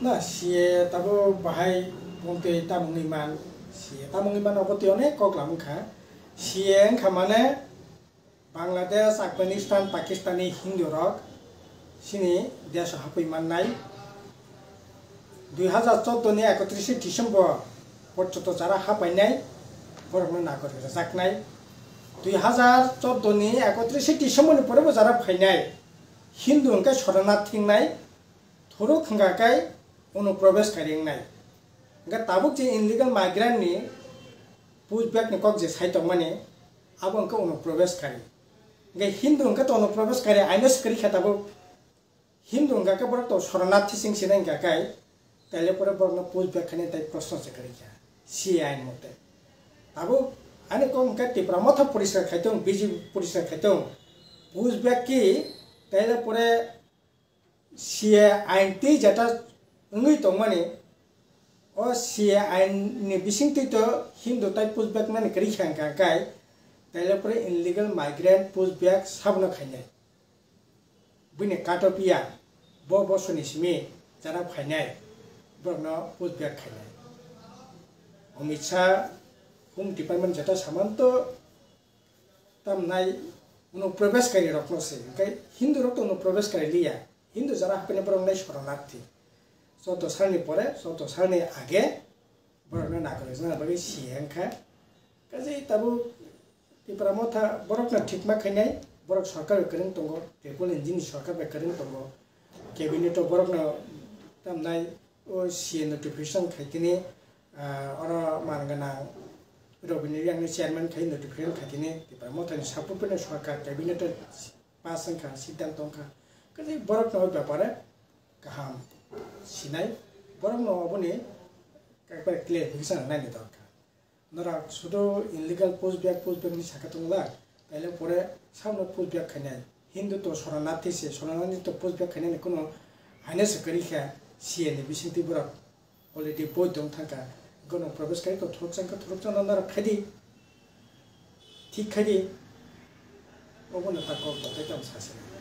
না সিয়ে তাবো বাহাই বলতে তামুংনি মান সিয়ে তামুংনি মান অবতি অনেক কগলাম খা সিয়ে খা মানে বাংলাদেশ আফগানিস্তান পাকিস্তানি হিন্দু রক সিনি দেশ হাফই মাননাই 2014 ni 31 ডিসেম্বর পর্যন্ত যারা হাফাইনাই বরফ নাগরিক জাকনাই 2014 ni 31 ডিসেম্বর পরে যারা ফাইনাই হিন্দু অঙ্কে শরণার্থীনাই থরু খাঙ্গাকাই অনুপ্রবেশকারীনাই তাবুক যে illegal migrant ni push back ni কক যে সাইতক মানে আবো অঙ্কে অনুপ্রবেশকারী হিন্দু অঙ্কে তো অনুপ্রবেশকারী আইনস করি খেতাবো হিন্দু অঙ্কে বড় তো শরণার্থী সিং সিনাই গাকাই তাইলে পরে বড় পুজব্যাক খানে তাই প্রশ্ন সে করি যা সি আইন মতে তাবো আনে কম কা টিপ্রা মথা পরিষ্কার খাইতং বিজি পরিষ্কার খাইতং পুজব্যাক কি তাইলে পরে সি আইন তি যেটা উঙ্গই তো মানে ও সি আইন ni bisingti to hindu tai pushback mani kari khangka kai taile pore illegal migrant pushback sabna khainai bune katopia bo soni simi jara phainai borno pushback khainai omitsa home department jeta samanto tamnai অনুপ্রবেশকারী রকম সে হিন্দু রক্ত অনুপ্রবেশকারী লিয়া হিন্দু যারা হাপেনে বরং নাই শরণার্থী 14 সালনি পরে 14 সালনি আগে বরং নাগরিক জানা বাকি সিএনখা কাজে তাবু ত্রিপুরা মথা বরক না ঠিকমা খাইনাই বরক সরকার করেন দङ টেলিফোন ইঞ্জিন সরকার করেন দङ ক্যাবিনেট বরক না তামনাই ও সিএন নোটিফিকেশন খাইতিনি আর মানগানা রবিনিয়ার yang চেয়ারম্যান খাই নোটিফিকেশন খাইতিনি ত্রিপুরা মথানি সাপোর্টনে সরকার ক্যাবিনেট পাস সংখ্যা সিদ্ধান্ত সংখ্যা কাজে বরক না ব্যাপারে গাহাম সিনাই বরং নবনি একবার ক্লিয়ার ভিশন নাইনি দরকার নরা শুধু ইনলিগাল পুশব্যাক ni সাকাতংলা তাইলে পরে সামনে পুশব্যাক খাইনাই হিন্দু তো শরণার্থী সে শরণার্থী তো পুশব্যাক খাইনাই কোনো আইনে সরকারিখা সিএনি বিসিংতি বরক অলরেডি বই দং থাকা গণ প্রবেশকারী তো থরকচান নরা খাইদি ঠিক খাইদি ওবনে তাকো তাইতাম সাসে